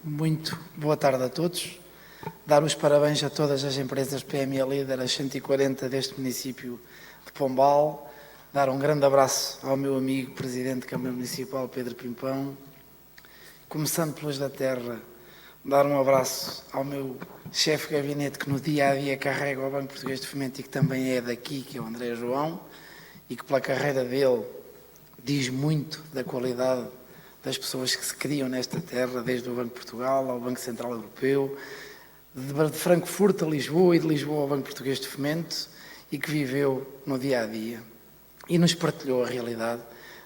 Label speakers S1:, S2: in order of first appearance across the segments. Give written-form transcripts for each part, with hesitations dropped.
S1: Muito boa tarde a todos. Dar os parabéns a todas as empresas PME Líder, as 140 deste município de Pombal. Dar um grande abraço ao meu amigo Presidente da Câmara Municipal, Pedro Pimpão. Começando pelos da terra, dar um abraço ao meu chefe de gabinete que no dia-a-dia carrega o Banco Português de Fomento e que também é daqui, que é o André João, e que pela carreira dele diz muito da qualidade das pessoas que se criam nesta terra, desde o Banco de Portugal ao Banco Central Europeu, de Frankfurt a Lisboa e de Lisboa ao Banco Português de Fomento, e que viveu no dia-a-dia e nos partilhou a realidade,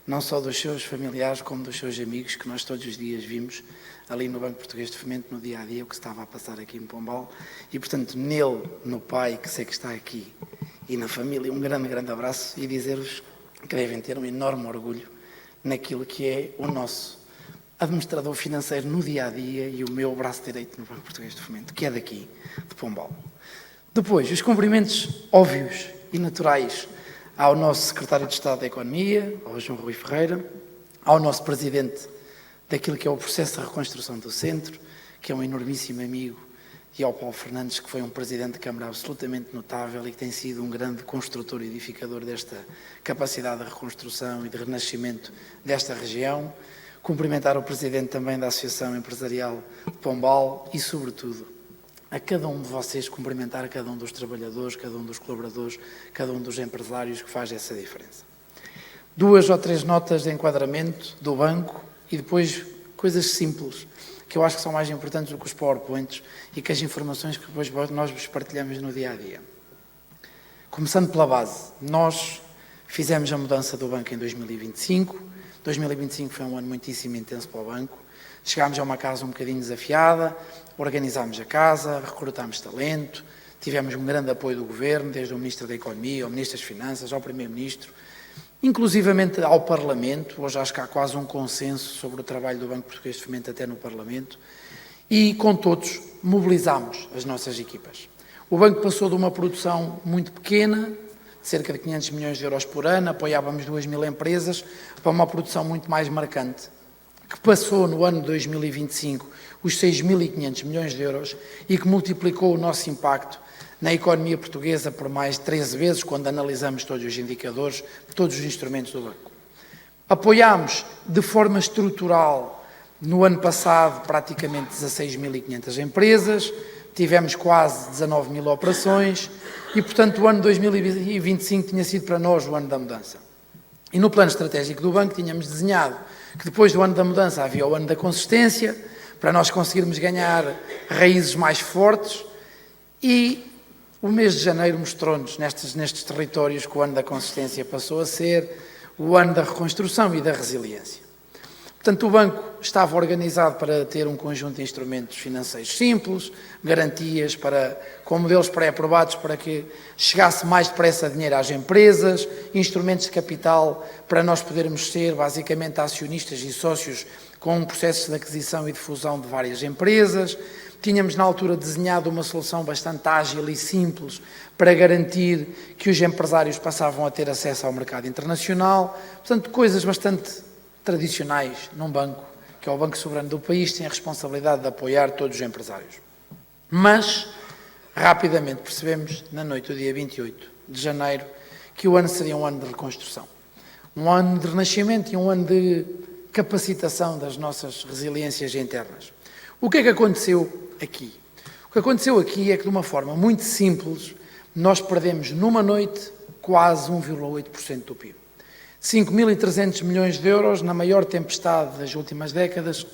S1: não só dos seus familiares como dos seus amigos, que nós todos os dias vimos ali no Banco Português de Fomento, no dia-a-dia, o que estava a passar aqui em Pombal. E, portanto, nele, no pai, que sei que está aqui, e na família, um grande, grande abraço, e dizer-vos que devem ter um enorme orgulho naquilo que é o nosso administrador financeiro no dia-a-dia e o meu braço direito no Banco Português de Fomento, que é daqui, de Pombal. Depois, os cumprimentos óbvios e naturais ao nosso secretário de Estado da Economia, ao João Rui Ferreira, ao nosso presidente daquilo que é o processo de reconstrução do centro, que é um enormíssimo amigo, e ao Paulo Fernandes, que foi um presidente de Câmara absolutamente notável e que tem sido um grande construtor e edificador desta capacidade de reconstrução e de renascimento desta região. Cumprimentar o presidente também da Associação Empresarial de Pombal e, sobretudo, a cada um de vocês, cumprimentar a cada um dos trabalhadores, cada um dos colaboradores, cada um dos empresários que faz essa diferença. 2 ou 3 notas de enquadramento do banco e depois coisas simples, que eu acho que são mais importantes do que os PowerPoints e que as informações que depois nós vos partilhamos no dia-a-dia. Começando pela base, nós fizemos a mudança do banco em 2025. 2025 foi um ano muitíssimo intenso para o banco. Chegámos a uma casa um bocadinho desafiada, organizámos a casa, recrutámos talento, tivemos um grande apoio do Governo, desde o Ministro da Economia, ao Ministro das Finanças, ao Primeiro-Ministro, inclusivamente ao Parlamento. Hoje acho que há quase um consenso sobre o trabalho do Banco Português de Fomento até no Parlamento, e com todos mobilizámos as nossas equipas. O banco passou de uma produção muito pequena, de cerca de 500 milhões de euros por ano, apoiávamos 2.000 empresas, para uma produção muito mais marcante, que passou no ano de 2025 os 6.500 milhões de euros e que multiplicou o nosso impacto na economia portuguesa por mais de 13 vezes, quando analisamos todos os indicadores, todos os instrumentos do banco. Apoiámos de forma estrutural, no ano passado, praticamente 16.500 empresas, tivemos quase 19.000 operações e, portanto, o ano 2025 tinha sido para nós o ano da mudança. E no plano estratégico do banco tínhamos desenhado que depois do ano da mudança havia o ano da consistência, para nós conseguirmos ganhar raízes mais fortes, e o mês de janeiro mostrou-nos nestes territórios que o ano da consistência passou a ser o ano da reconstrução e da resiliência. Portanto, o banco estava organizado para ter um conjunto de instrumentos financeiros simples, garantias com modelos pré-aprovados para que chegasse mais depressa dinheiro às empresas, instrumentos de capital para nós podermos ser basicamente acionistas e sócios com um processo de aquisição e de fusão de várias empresas. Tínhamos na altura desenhado uma solução bastante ágil e simples para garantir que os empresários passavam a ter acesso ao mercado internacional. Portanto, coisas bastante tradicionais num banco, que é o Banco Soberano do país, tem a responsabilidade de apoiar todos os empresários. Mas, rapidamente percebemos, na noite do dia 28 de janeiro, que o ano seria um ano de reconstrução. Um ano de renascimento e um ano de capacitação das nossas resiliências internas. O que é que aconteceu aqui? O que aconteceu aqui é que, de uma forma muito simples, nós perdemos numa noite quase 1,8% do PIB. 5.300 milhões de euros na maior tempestade das últimas décadas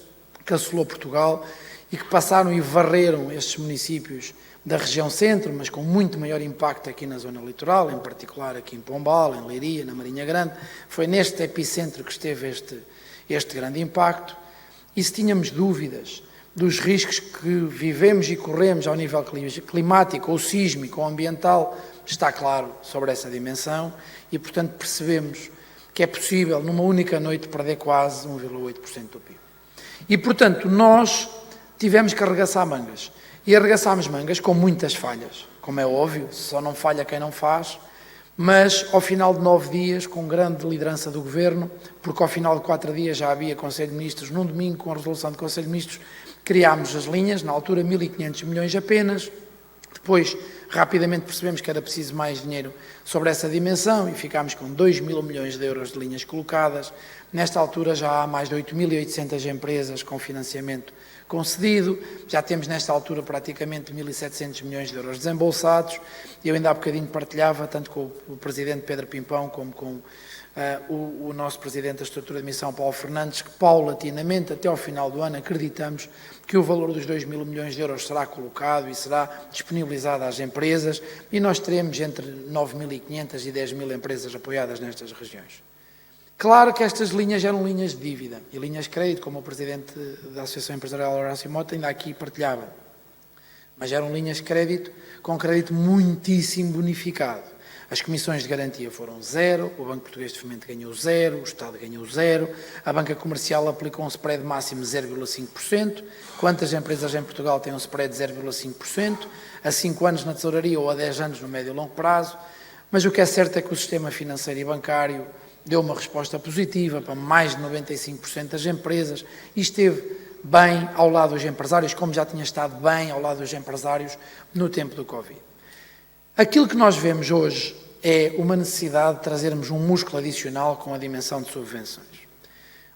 S1: que assolou Portugal e que passaram e varreram estes municípios da região centro, mas com muito maior impacto aqui na zona litoral, em particular aqui em Pombal, em Leiria, na Marinha Grande. Foi neste epicentro que esteve este grande impacto. E se tínhamos dúvidas dos riscos que vivemos e corremos ao nível climático ou sísmico ou ambiental, está claro sobre essa dimensão e, portanto, percebemos que é possível, numa única noite, perder quase 1,8% do PIB. E, portanto, nós tivemos que arregaçar mangas. E arregaçámos mangas com muitas falhas, como é óbvio, só não falha quem não faz, mas ao final de 9 dias, com grande liderança do Governo, porque ao final de 4 dias já havia Conselho de Ministros, num domingo com a resolução do Conselho de Ministros, criámos as linhas, na altura 1.500 milhões apenas, depois rapidamente percebemos que era preciso mais dinheiro sobre essa dimensão e ficámos com 2.000 milhões de euros de linhas colocadas. Nesta altura já há mais de 8.800 empresas com financiamento concedido, já temos nesta altura praticamente 1.700 milhões de euros desembolsados. Eu ainda há bocadinho partilhava, tanto com o Presidente Pedro Pimpão como com o nosso Presidente da Estrutura de Missão, Paulo Fernandes, que paulatinamente, até ao final do ano, acreditamos que o valor dos 2.000 milhões de euros será colocado e será disponibilizado às empresas e nós teremos entre 9.500 e 10.000 empresas apoiadas nestas regiões. Claro que estas linhas eram linhas de dívida e linhas de crédito, como o Presidente da Associação Empresarial Horácio Mota ainda aqui partilhava, mas eram linhas de crédito com crédito muitíssimo bonificado. As comissões de garantia foram zero, o Banco Português de Fomento ganhou zero, o Estado ganhou zero, a banca comercial aplicou um spread máximo de 0,5%. Quantas empresas em Portugal têm um spread de 0,5%? A 5 anos na tesouraria ou a 10 anos no médio e longo prazo. Mas o que é certo é que o sistema financeiro e bancário deu uma resposta positiva para mais de 95% das empresas e esteve bem ao lado dos empresários, como já tinha estado bem ao lado dos empresários no tempo do Covid. Aquilo que nós vemos hoje é uma necessidade de trazermos um músculo adicional com a dimensão de subvenções.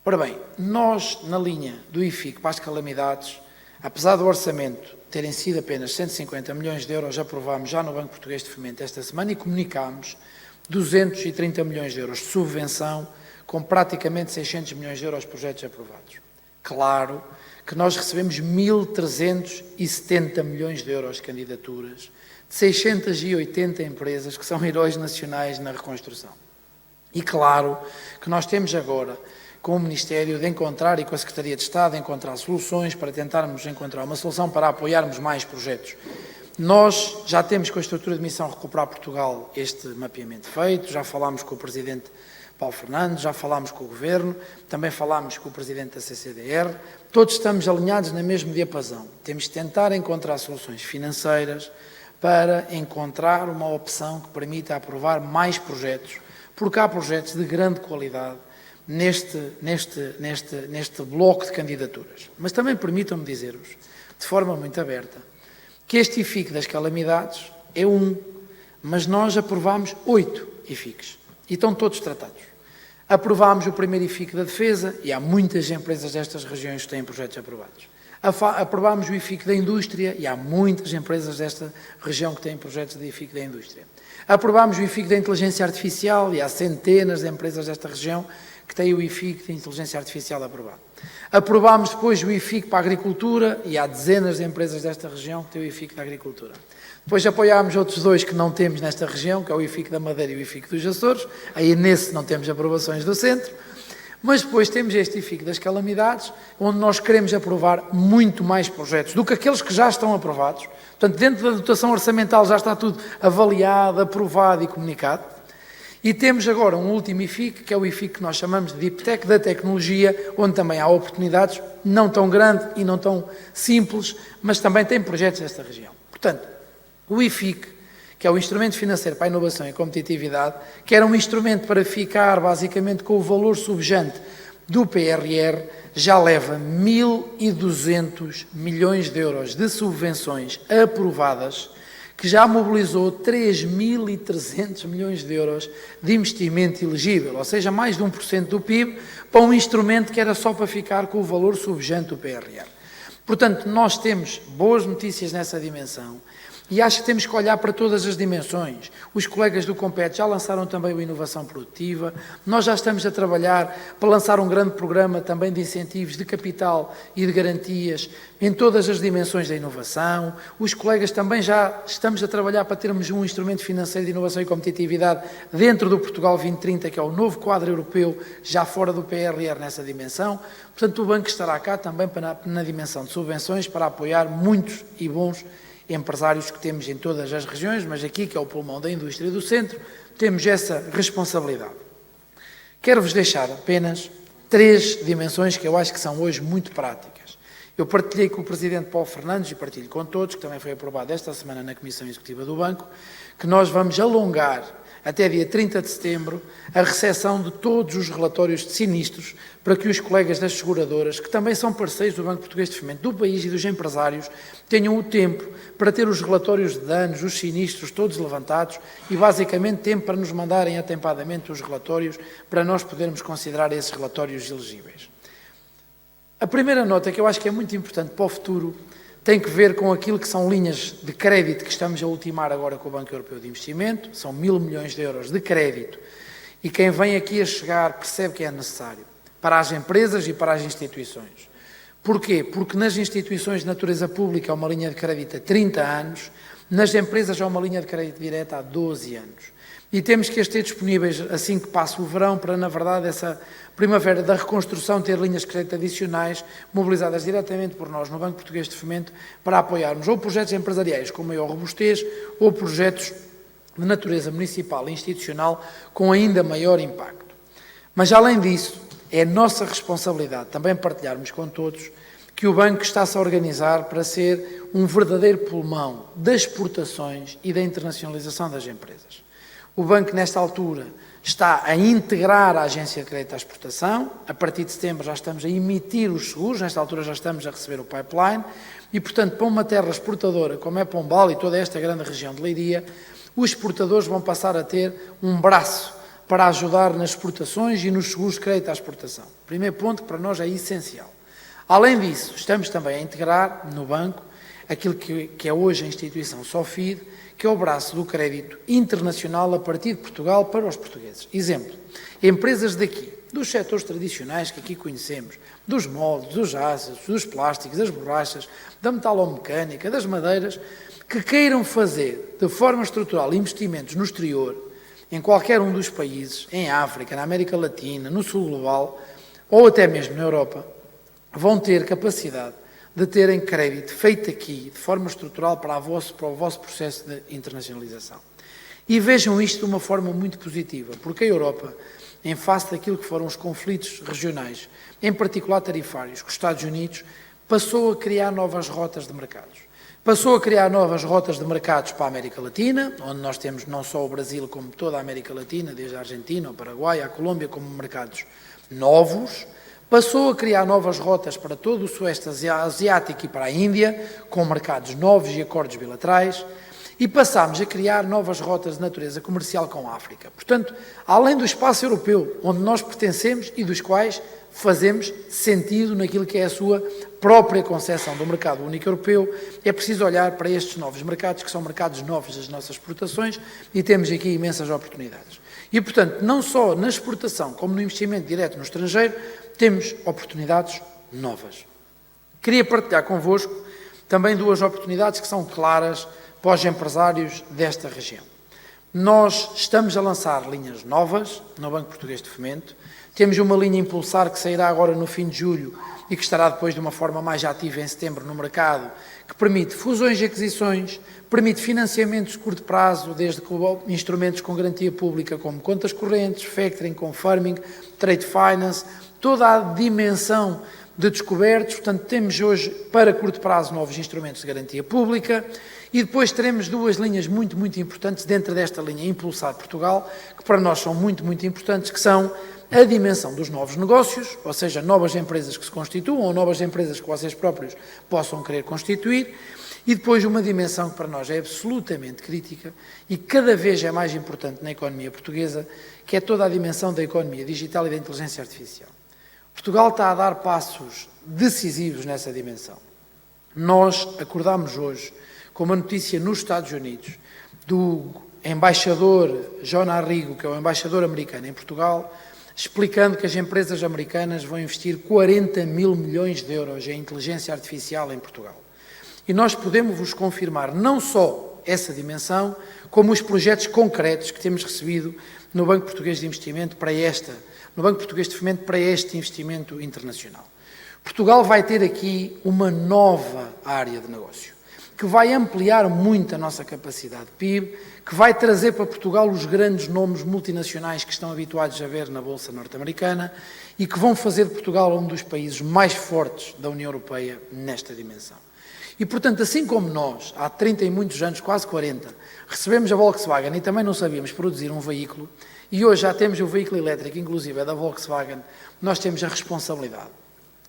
S1: Ora bem, nós, na linha do IFIC para as calamidades, apesar do orçamento terem sido apenas 150 milhões de euros, aprovámos já no Banco Português de Fomento esta semana e comunicámos 230 milhões de euros de subvenção, com praticamente 600 milhões de euros de projetos aprovados. Claro que nós recebemos 1.370 milhões de euros de candidaturas, de 680 empresas que são heróis nacionais na reconstrução. E claro que nós temos agora, com o Ministério, de encontrar, e com a Secretaria de Estado, de encontrar soluções para tentarmos encontrar uma solução para apoiarmos mais projetos. Nós já temos com a Estrutura de Missão Recuperar Portugal este mapeamento feito, já falámos com o Presidente Paulo Fernandes, já falámos com o Governo, também falámos com o Presidente da CCDR, todos estamos alinhados na mesma diapasão. Temos de tentar encontrar soluções financeiras para encontrar uma opção que permita aprovar mais projetos, porque há projetos de grande qualidade neste bloco de candidaturas. Mas também permitam-me dizer-vos, de forma muito aberta, que este IFIC das calamidades é mas nós aprovámos 8 IFICs e estão todos tratados. Aprovámos o primeiro IFIC da defesa e há muitas empresas destas regiões que têm projetos aprovados. Aprovámos o IFIC da indústria e há muitas empresas desta região que têm projetos de IFIC da indústria. Aprovámos o IFIC da inteligência artificial e há centenas de empresas desta região que têm o IFIC da inteligência artificial aprovado. Aprovámos depois o IFIC para a agricultura e há dezenas de empresas desta região que têm o IFIC da agricultura. Depois apoiámos outros dois que não temos nesta região, que é o IFIC da Madeira e o IFIC dos Açores. Aí nesse não temos aprovações do centro. Mas depois temos este IFIC das calamidades, onde nós queremos aprovar muito mais projetos do que aqueles que já estão aprovados. Portanto, dentro da dotação orçamental já está tudo avaliado, aprovado e comunicado. E temos agora um último IFIC, que é o IFIC que nós chamamos de Deep Tech, da tecnologia, onde também há oportunidades, não tão grandes e não tão simples, mas também tem projetos nesta região. Portanto, o IFIC, que é o Instrumento Financeiro para a Inovação e Competitividade, que era um instrumento para ficar basicamente com o valor subjante do PRR, já leva 1.200 milhões de euros de subvenções aprovadas, que já mobilizou 3.300 milhões de euros de investimento elegível, ou seja, mais de 1% do PIB, para um instrumento que era só para ficar com o valor subjante do PRR. Portanto, nós temos boas notícias nessa dimensão. E acho que temos que olhar para todas as dimensões. Os colegas do Compete já lançaram também o Inovação Produtiva. Nós já estamos a trabalhar para lançar um grande programa também de incentivos de capital e de garantias em todas as dimensões da inovação. Os colegas também já estamos a trabalhar para termos um instrumento financeiro de inovação e competitividade dentro do Portugal 2030, que é o novo quadro europeu, já fora do PRR nessa dimensão. Portanto, o Banco estará cá também na dimensão de subvenções para apoiar muitos e bons empresários que temos em todas as regiões, mas aqui, que é o pulmão da indústria do centro, temos essa responsabilidade. Quero-vos deixar apenas 3 dimensões que eu acho que são hoje muito práticas. Eu partilhei com o Presidente Paulo Fernandes e partilho com todos, que também foi aprovado esta semana na Comissão Executiva do Banco, que nós vamos alongar até dia 30 de setembro, a recepção de todos os relatórios de sinistros para que os colegas das seguradoras, que também são parceiros do Banco Português de Fomento do país e dos empresários, tenham o tempo para ter os relatórios de danos, os sinistros todos levantados e, basicamente, tempo para nos mandarem atempadamente os relatórios para nós podermos considerar esses relatórios elegíveis. A primeira nota, que eu acho que é muito importante para o futuro, tem que ver com aquilo que são linhas de crédito que estamos a ultimar agora com o Banco Europeu de Investimento, são 1.000 milhões de euros de crédito, e quem vem aqui a chegar percebe que é necessário para as empresas e para as instituições. Porquê? Porque nas instituições de natureza pública há uma linha de crédito há 30 anos, nas empresas há uma linha de crédito direta há 12 anos. E temos que as ter disponíveis assim que passa o verão para, na verdade, essa primavera da reconstrução ter linhas de crédito adicionais mobilizadas diretamente por nós no Banco Português de Fomento para apoiarmos ou projetos empresariais com maior robustez ou projetos de natureza municipal e institucional com ainda maior impacto. Mas, além disso, é nossa responsabilidade também partilharmos com todos que o banco está-se a organizar para ser um verdadeiro pulmão das exportações e da internacionalização das empresas. O banco, nesta altura, está a integrar a Agência de Crédito à Exportação. A partir de setembro já estamos a emitir os seguros, nesta altura já estamos a receber o pipeline e, portanto, para uma terra exportadora como é Pombal e toda esta grande região de Leiria, os exportadores vão passar a ter um braço para ajudar nas exportações e nos seguros de crédito à exportação. Primeiro ponto que para nós é essencial. Além disso, estamos também a integrar no banco aquilo que é hoje a instituição SOFID, que é o braço do crédito internacional a partir de Portugal para os portugueses. Exemplo, empresas daqui, dos setores tradicionais que aqui conhecemos, dos moldes, dos aços, dos plásticos, das borrachas, da metalomecânica, das madeiras, que queiram fazer de forma estrutural investimentos no exterior, em qualquer um dos países, em África, na América Latina, no Sul Global, ou até mesmo na Europa, vão ter capacidade de terem crédito feito aqui, de forma estrutural, para o vosso processo de internacionalização. E vejam isto de uma forma muito positiva, porque a Europa, em face daquilo que foram os conflitos regionais, em particular tarifários, com os Estados Unidos, passou a criar novas rotas de mercados. Passou a criar novas rotas de mercados para a América Latina, onde nós temos não só o Brasil, como toda a América Latina, desde a Argentina, o Paraguai, a Colômbia, como mercados novos. Passou a criar novas rotas para todo o Sueste Asiático e para a Índia, com mercados novos e acordos bilaterais, e passámos a criar novas rotas de natureza comercial com a África. Portanto, além do espaço europeu, onde nós pertencemos e dos quais fazemos sentido naquilo que é a sua própria concepção do mercado único europeu, é preciso olhar para estes novos mercados, que são mercados novos das nossas exportações, e temos aqui imensas oportunidades. E, portanto, não só na exportação, como no investimento direto no estrangeiro, temos oportunidades novas. Queria partilhar convosco também duas oportunidades que são claras para os empresários desta região. Nós estamos a lançar linhas novas no Banco Português de Fomento. Temos uma linha Impulsar que sairá agora no fim de julho e que estará depois de uma forma mais ativa em setembro no mercado, que permite fusões e aquisições, permite financiamentos de curto prazo, desde instrumentos com garantia pública como contas correntes, factoring, confirming, trade finance, toda a dimensão de descobertos. Portanto, temos hoje para curto prazo novos instrumentos de garantia pública e depois teremos duas linhas muito, muito importantes dentro desta linha Impulsar Portugal, que para nós são muito, muito importantes, que são a dimensão dos novos negócios, ou seja, novas empresas que se constituam ou novas empresas que vocês próprios possam querer constituir, e depois uma dimensão que para nós é absolutamente crítica e cada vez é mais importante na economia portuguesa, que é toda a dimensão da economia digital e da inteligência artificial. Portugal está a dar passos decisivos nessa dimensão. Nós acordámos hoje com uma notícia nos Estados Unidos do embaixador John Arrigo, que é o embaixador americano em Portugal, explicando que as empresas americanas vão investir 40 mil milhões de euros em inteligência artificial em Portugal. E nós podemos vos confirmar não só essa dimensão, como os projetos concretos que temos recebido no Banco Português de Investimento no Banco Português de Fomento para este investimento internacional. Portugal vai ter aqui uma nova área de negócio, que vai ampliar muito a nossa capacidade de PIB, que vai trazer para Portugal os grandes nomes multinacionais que estão habituados a ver na Bolsa norte-americana e que vão fazer de Portugal um dos países mais fortes da União Europeia nesta dimensão. E, portanto, assim como nós, há 30 e muitos anos, quase 40, recebemos a Volkswagen e também não sabíamos produzir um veículo, e hoje já temos o veículo elétrico, inclusive é da Volkswagen, nós temos a responsabilidade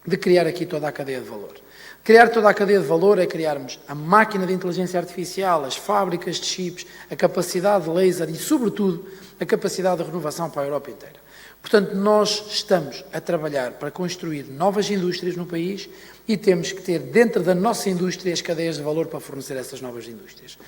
S1: de criar aqui toda a cadeia de valor. Criar toda a cadeia de valor é criarmos a máquina de inteligência artificial, as fábricas de chips, a capacidade de laser e, sobretudo, a capacidade de renovação para a Europa inteira. Portanto, nós estamos a trabalhar para construir novas indústrias no país e temos que ter dentro da nossa indústria as cadeias de valor para fornecer essas novas indústrias.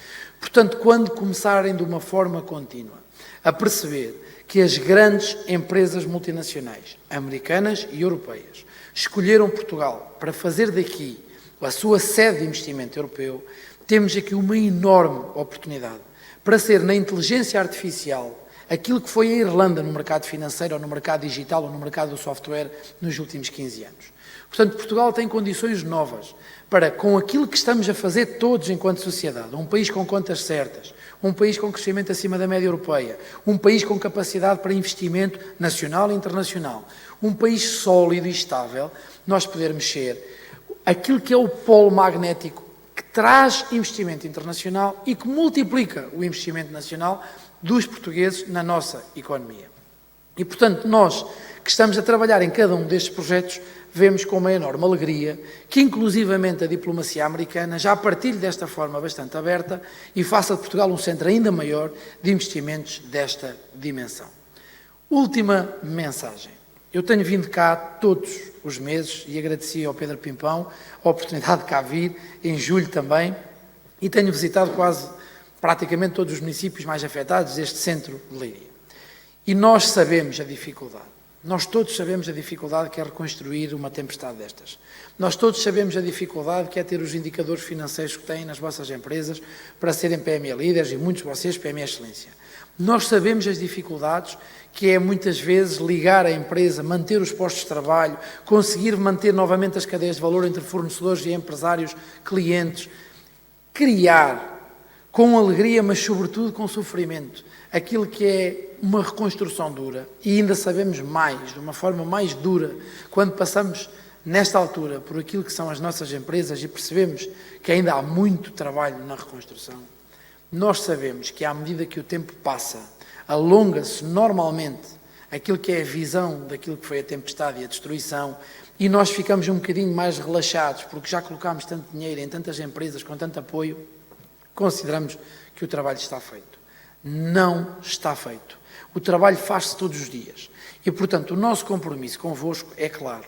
S1: Portanto, quando começarem de uma forma contínua a perceber que as grandes empresas multinacionais, americanas e europeias, escolheram Portugal para fazer daqui a sua sede de investimento europeu, temos aqui uma enorme oportunidade para ser na inteligência artificial aquilo que foi a Irlanda no mercado financeiro, ou no mercado digital, ou no mercado do software nos últimos 15 anos. Portanto, Portugal tem condições novas para, com aquilo que estamos a fazer todos enquanto sociedade, um país com contas certas, um país com crescimento acima da média europeia, um país com capacidade para investimento nacional e internacional, um país sólido e estável, nós podermos ser aquilo que é o polo magnético que traz investimento internacional e que multiplica o investimento nacional dos portugueses na nossa economia. E, portanto, nós que estamos a trabalhar em cada um destes projetos, vemos com uma enorme alegria que, inclusivamente, a diplomacia americana já partilhe desta forma bastante aberta e faça de Portugal um centro ainda maior de investimentos desta dimensão. Última mensagem. Eu tenho vindo cá todos os meses e agradeci ao Pedro Pimpão a oportunidade de cá vir, em julho também, e tenho visitado praticamente todos os municípios mais afetados deste centro de Leiria. E nós sabemos a dificuldade. Nós todos sabemos a dificuldade que é reconstruir uma tempestade destas. Nós todos sabemos a dificuldade que é ter os indicadores financeiros que têm nas vossas empresas para serem PME líderes e muitos de vocês PME excelência. Nós sabemos as dificuldades que é muitas vezes ligar a empresa, manter os postos de trabalho, conseguir manter novamente as cadeias de valor entre fornecedores e empresários, clientes, criar com alegria, mas sobretudo com sofrimento, aquilo que é uma reconstrução dura, e ainda sabemos mais, de uma forma mais dura, quando passamos nesta altura por aquilo que são as nossas empresas e percebemos que ainda há muito trabalho na reconstrução. Nós sabemos que à medida que o tempo passa, alonga-se normalmente aquilo que é a visão daquilo que foi a tempestade e a destruição, e nós ficamos um bocadinho mais relaxados, porque já colocámos tanto dinheiro em tantas empresas, com tanto apoio, consideramos que o trabalho está feito. Não está feito. O trabalho faz-se todos os dias. E, portanto, o nosso compromisso convosco é claro.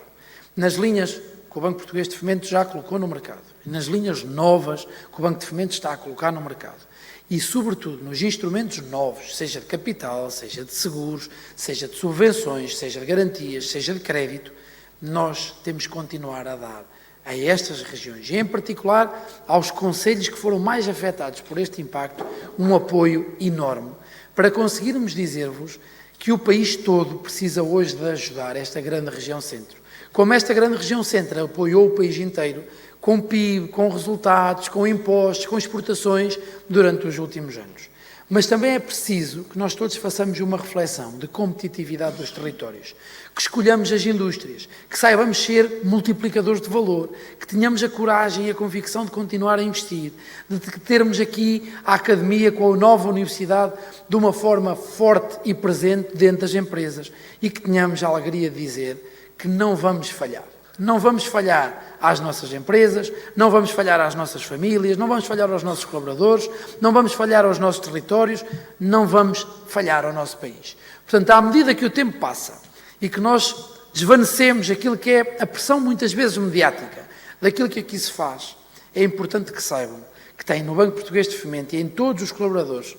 S1: Nas linhas que o Banco Português de Fomento já colocou no mercado, nas linhas novas que o Banco de Fomento está a colocar no mercado, e, sobretudo, nos instrumentos novos, seja de capital, seja de seguros, seja de subvenções, seja de garantias, seja de crédito, nós temos que continuar a dar a estas regiões, e em particular aos concelhos que foram mais afetados por este impacto, um apoio enorme, para conseguirmos dizer-vos que o país todo precisa hoje de ajudar esta grande região centro. Como esta grande região centro apoiou o país inteiro, com PIB, com resultados, com impostos, com exportações durante os últimos anos. Mas também é preciso que nós todos façamos uma reflexão de competitividade dos territórios, que escolhamos as indústrias, que saibamos ser multiplicadores de valor, que tenhamos a coragem e a convicção de continuar a investir, de termos aqui a academia com a nova universidade de uma forma forte e presente dentro das empresas e que tenhamos a alegria de dizer que não vamos falhar. Não vamos falhar às nossas empresas, não vamos falhar às nossas famílias, não vamos falhar aos nossos colaboradores, não vamos falhar aos nossos territórios, não vamos falhar ao nosso país. Portanto, à medida que o tempo passa e que nós desvanecemos aquilo que é a pressão muitas vezes mediática daquilo que aqui se faz, é importante que saibam que tem no Banco Português de Fomento e em todos os colaboradores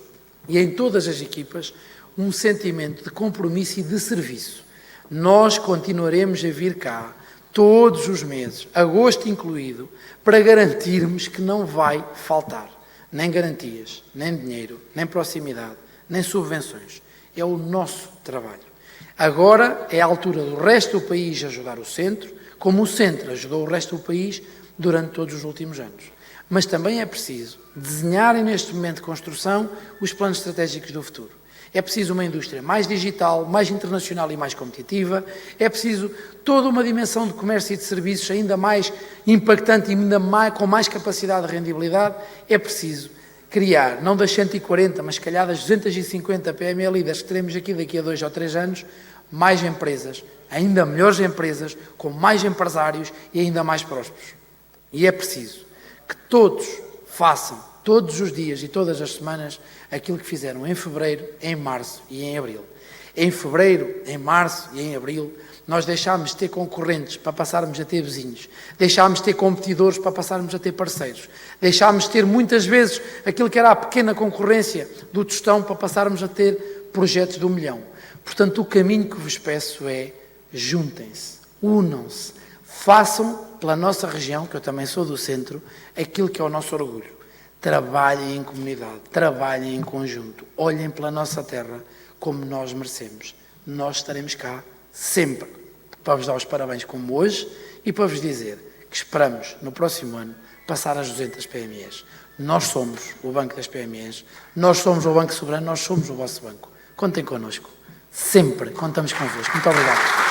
S1: e em todas as equipas um sentimento de compromisso e de serviço. Nós continuaremos a vir cá todos os meses, agosto incluído, para garantirmos que não vai faltar nem garantias, nem dinheiro, nem proximidade, nem subvenções. É o nosso trabalho. Agora é a altura do resto do país ajudar o centro, como o centro ajudou o resto do país durante todos os últimos anos. Mas também é preciso desenharem neste momento de construção os planos estratégicos do futuro. É preciso uma indústria mais digital, mais internacional e mais competitiva. É preciso toda uma dimensão de comércio e de serviços ainda mais impactante e ainda mais, com mais capacidade de rendibilidade. É preciso criar, não das 140, mas se calhar das 250 PME líderes que teremos aqui daqui a 2 ou 3 anos, mais empresas, ainda melhores empresas, com mais empresários e ainda mais prósperos. E é preciso que todos façam, todos os dias e todas as semanas, aquilo que fizeram em fevereiro, em março e em abril. Em fevereiro, em março e em abril, nós deixámos de ter concorrentes para passarmos a ter vizinhos, deixámos de ter competidores para passarmos a ter parceiros, deixámos de ter muitas vezes aquilo que era a pequena concorrência do tostão para passarmos a ter projetos de 1 milhão. Portanto, o caminho que vos peço é juntem-se, unam-se, façam pela nossa região, que eu também sou do centro, aquilo que é o nosso orgulho. Trabalhem em comunidade, trabalhem em conjunto, olhem pela nossa terra como nós merecemos. Nós estaremos cá sempre para vos dar os parabéns como hoje e para vos dizer que esperamos no próximo ano passar as 200 PMEs. Nós somos o Banco das PMEs, nós somos o Banco Soberano, nós somos o vosso banco. Contem connosco. Sempre contamos convosco. Muito obrigado.